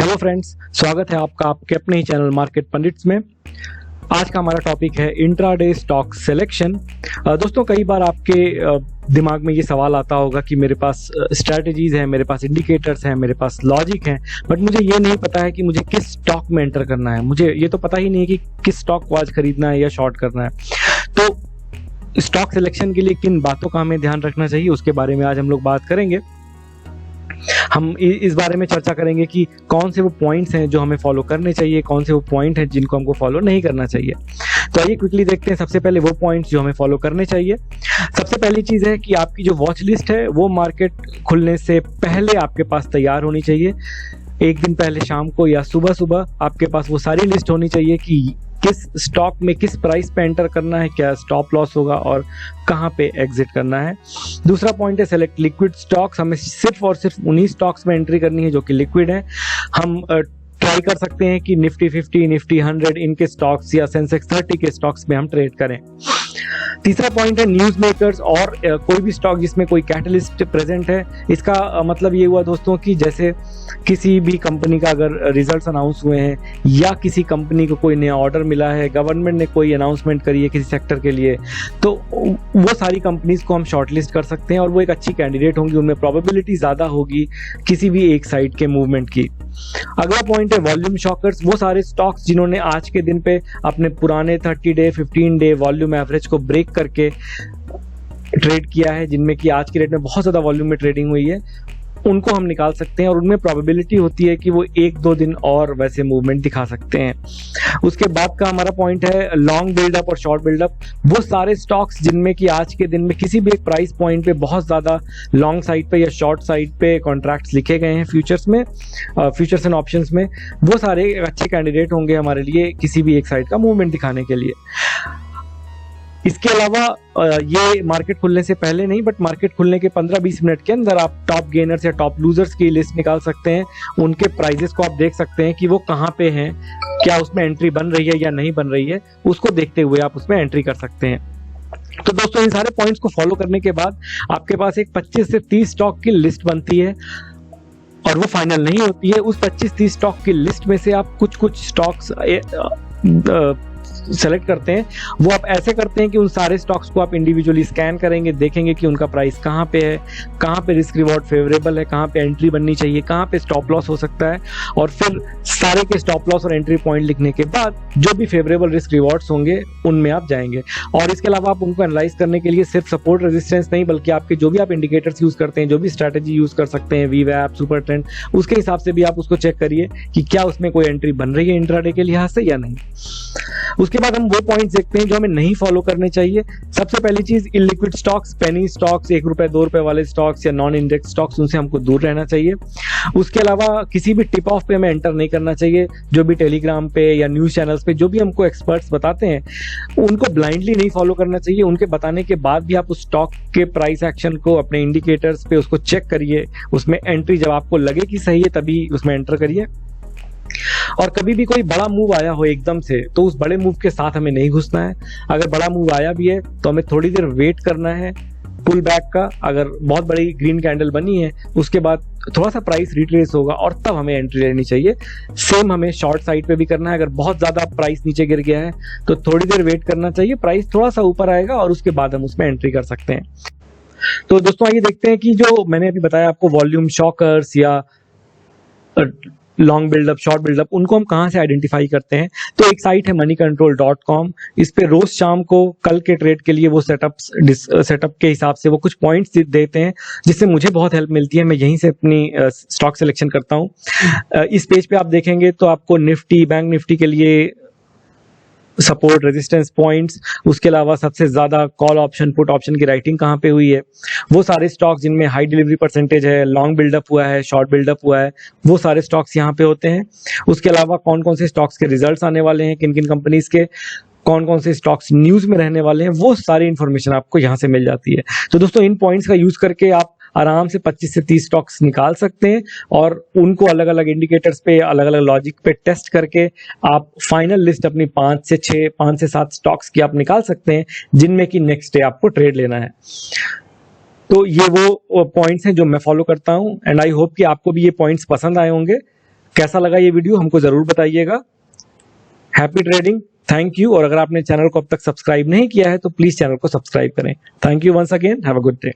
Hello friends, स्वागत है आपका आपके अपने ही चैनल मार्केट पंडित्स में। आज का हमारा टॉपिक है इंट्राडे स्टॉक सिलेक्शन। दोस्तों, कई बार आपके दिमाग में ये सवाल आता होगा कि मेरे पास स्ट्रैटेजीज हैं, मेरे पास इंडिकेटर्स हैं, मेरे पास लॉजिक हैं, बट मुझे ये नहीं पता है कि मुझे किस स्टॉक में एंटर करना है। मुझे ये तो पता ही नहीं है कि किस स्टॉक को आज खरीदना है या शॉर्ट करना है। तो स्टॉक सिलेक्शन के लिए किन बातों का हमें ध्यान रखना चाहिए, उसके बारे में आज हम लोग बात करेंगे। हम इस बारे में चर्चा करेंगे कि कौन से वो पॉइंट्स हैं जो हमें फॉलो करने चाहिए, कौन से वो पॉइंट हैं जिनको हमको फॉलो नहीं करना चाहिए। तो आइए क्विकली देखते हैं सबसे पहले वो पॉइंट्स जो हमें फॉलो करने चाहिए। सबसे पहली चीज़ है कि आपकी जो वॉच लिस्ट है वो मार्केट खुलने से पहले आपके पास तैयार होनी चाहिए। एक दिन पहले शाम को या सुबह सुबह आपके पास वो सारी लिस्ट होनी चाहिए कि किस स्टॉक में किस प्राइस पे एंटर करना है, क्या स्टॉप लॉस होगा और कहाँ पे एग्जिट करना है। दूसरा पॉइंट है सेलेक्ट लिक्विड स्टॉक्स। हमें सिर्फ और सिर्फ उन्हीं स्टॉक्स में एंट्री करनी है जो कि लिक्विड है। हम ट्राई कर सकते हैं कि निफ्टी 50, निफ्टी 100 इनके स्टॉक्स या सेंसेक्स 30 के स्टॉक्स में हम ट्रेड करें। तीसरा पॉइंट है न्यूज मेकर्स और कोई भी स्टॉक जिसमें कोई कैटलिस्ट प्रेजेंट है। इसका मतलब ये हुआ दोस्तों कि जैसे किसी भी कंपनी का अगर रिजल्ट्स अनाउंस हुए हैं या किसी कंपनी को कोई नया ऑर्डर मिला है, गवर्नमेंट ने कोई अनाउंसमेंट करी है किसी सेक्टर के लिए, तो वो सारी कंपनीज को हम शॉर्टलिस्ट कर सकते हैं और वो एक अच्छी कैंडिडेट होंगी, उनमें प्रोबेबिलिटी ज़्यादा होगी किसी भी एक साइड के मूवमेंट की। अगला पॉइंट है वॉल्यूम शॉकर्स। वो सारे स्टॉक्स जिन्होंने आज के दिन पे अपने पुराने 30 डे 15 डे वॉल्यूम एवरेज को ब्रेक करके ट्रेड किया है, जिनमें कि आज के रेट में बहुत ज़्यादा वॉल्यूम में ट्रेडिंग हुई है, उनको हम निकाल सकते हैं और उनमें प्रोबेबिलिटी होती है कि वो 1-2 दिन और वैसे मूवमेंट दिखा सकते हैं। उसके बाद का हमारा पॉइंट है लॉन्ग बिल्डअप और शॉर्ट बिल्डअप। वो सारे स्टॉक्स जिनमें कि आज के दिन में किसी भी एक प्राइस पॉइंट पे बहुत ज़्यादा लॉन्ग साइड पे या शॉर्ट साइड पे कॉन्ट्रैक्ट्स लिखे गए हैं फ्यूचर्स में, फ्यूचर्स एंड ऑप्शंस में, वो सारे अच्छे कैंडिडेट होंगे हमारे लिए किसी भी एक साइड का मूवमेंट दिखाने के लिए। इसके अलावा ये मार्केट खुलने से पहले नहीं, बट मार्केट खुलने के 15-20 मिनट के अंदर आप टॉप गेनर्स या टॉप लूजर्स की लिस्ट निकाल सकते हैं। उनके प्राइजेस को आप देख सकते हैं कि वो कहाँ पे हैं, क्या उसमें एंट्री बन रही है या नहीं बन रही है, उसको देखते हुए आप उसमें एंट्री कर सकते हैं। तो दोस्तों, इन सारे पॉइंट्स को फॉलो करने के बाद आपके पास एक 25 से 30 स्टॉक की लिस्ट बनती है और वो फाइनल नहीं होती है। उस 25-30 स्टॉक की लिस्ट में से आप कुछ स्टॉक्स सेलेक्ट करते हैं। वो आप ऐसे करते हैं कि उन सारे स्टॉक्स को आप इंडिविजुअली स्कैन करेंगे, देखेंगे कि उनका प्राइस कहाँ पे है, कहाँ पे रिस्क रिवॉर्ड फेवरेबल है, कहाँ पे एंट्री बननी चाहिए, कहाँ पे स्टॉप लॉस हो सकता है, और फिर सारे के स्टॉप लॉस और एंट्री पॉइंट लिखने के बाद जो भी फेवरेबल रिस्क रिवॉर्ड्स होंगे उनमें आप जाएंगे। और इसके अलावा आप उनको एनालाइज करने के लिए सिर्फ सपोर्ट रेजिस्टेंस नहीं, बल्कि आपके जो भी आप इंडिकेटर्स यूज करते हैं, जो भी स्ट्रैटेजी यूज कर सकते हैं, वीवैप, सुपर ट्रेंड, उसके हिसाब से भी आप उसको चेक करिए कि क्या उसमें कोई एंट्री बन रही है इंट्राडे के लिहाज से या नहीं। उसके बाद हम वो पॉइंट्स देखते हैं जो हमें नहीं फॉलो करने चाहिए। सबसे पहली चीज, इलिक्विड स्टॉक्स, पेनी स्टॉक्स, ₹1-2 वाले स्टॉक्स या नॉन इंडेक्स स्टॉक्स, उनसे हमको दूर रहना चाहिए। उसके अलावा किसी भी टिप ऑफ पे हमें एंटर नहीं करना चाहिए। जो भी टेलीग्राम पे या न्यूज चैनल्स पे जो भी हमको एक्सपर्ट्स बताते हैं, उनको ब्लाइंडली नहीं फॉलो करना चाहिए। उनके बताने के बाद भी आप उस स्टॉक के प्राइस एक्शन को अपने इंडिकेटर्स पे उसको चेक करिए, उसमें एंट्री जब आपको लगे कि सही है तभी उसमें एंटर करिए। और कभी भी कोई बड़ा मूव आया हो एकदम से, तो उस बड़े मूव के साथ हमें नहीं घुसना है। अगर बड़ा मूव आया भी है तो हमें थोड़ी देर वेट करना है पुल बैक का। अगर बहुत बड़ी ग्रीन कैंडल बनी है, उसके बाद थोड़ा सा प्राइस रिट्रेस होगा और तब हमें एंट्री लेनी चाहिए। सेम हमें शॉर्ट साइड पे भी करना है। अगर बहुत ज्यादा प्राइस नीचे गिर गया है तो थोड़ी देर वेट करना चाहिए, प्राइस थोड़ा सा ऊपर आएगा और उसके बाद हम उसमें एंट्री कर सकते हैं। तो दोस्तों, आइए देखते हैं कि जो मैंने अभी बताया आपको, वॉल्यूम शॉकर्स या लॉन्ग बिल्डअप, शॉर्ट बिल्डअप, उनको हम कहाँ से आइडेंटिफाई करते हैं। तो एक साइट है moneycontrol.com। इस पे रोज शाम को कल के ट्रेड के लिए वो सेटअप के हिसाब से वो कुछ पॉइंट्स देते हैं, जिससे मुझे बहुत हेल्प मिलती है। मैं यहीं से अपनी स्टॉक सिलेक्शन करता हूँ। इस पेज पे आप देखेंगे तो आपको निफ्टी, बैंक निफ्टी के लिए सपोर्ट, रेजिस्टेंस पॉइंट्स, उसके अलावा सबसे ज्यादा कॉल ऑप्शन, पुट ऑप्शन की राइटिंग कहाँ पे हुई है, वो सारे स्टॉक जिनमें हाई डिलीवरी परसेंटेज है, लॉन्ग बिल्डअप हुआ है, शॉर्ट बिल्डअप हुआ है, वो सारे स्टॉक्स यहाँ पे होते हैं। उसके अलावा कौन कौन से स्टॉक्स के रिजल्ट्स आने वाले हैं, किन किन कंपनीज के, कौन कौन से स्टॉक्स न्यूज में रहने वाले हैं, वो सारी इंफॉर्मेशन आपको यहाँ से मिल जाती है। तो दोस्तों, इन पॉइंट्स का यूज करके आप आराम से 25 से 30 स्टॉक्स निकाल सकते हैं और उनको अलग अलग इंडिकेटर्स पे, अलग अलग लॉजिक पे टेस्ट करके आप फाइनल लिस्ट अपनी 5 से 7 स्टॉक्स की आप निकाल सकते हैं, जिनमें कि नेक्स्ट डे आपको ट्रेड लेना है। तो ये वो पॉइंट्स हैं जो मैं फॉलो करता हूं एंड आई होप कि आपको भी ये पॉइंट्स पसंद आए होंगे। कैसा लगा ये वीडियो हमको जरूर बताइएगा। Happy trading, thank you. और अगर आपने चैनल को अब तक सब्सक्राइब नहीं किया है तो प्लीज चैनल को सब्सक्राइब करें। Thank you once again, have a good day.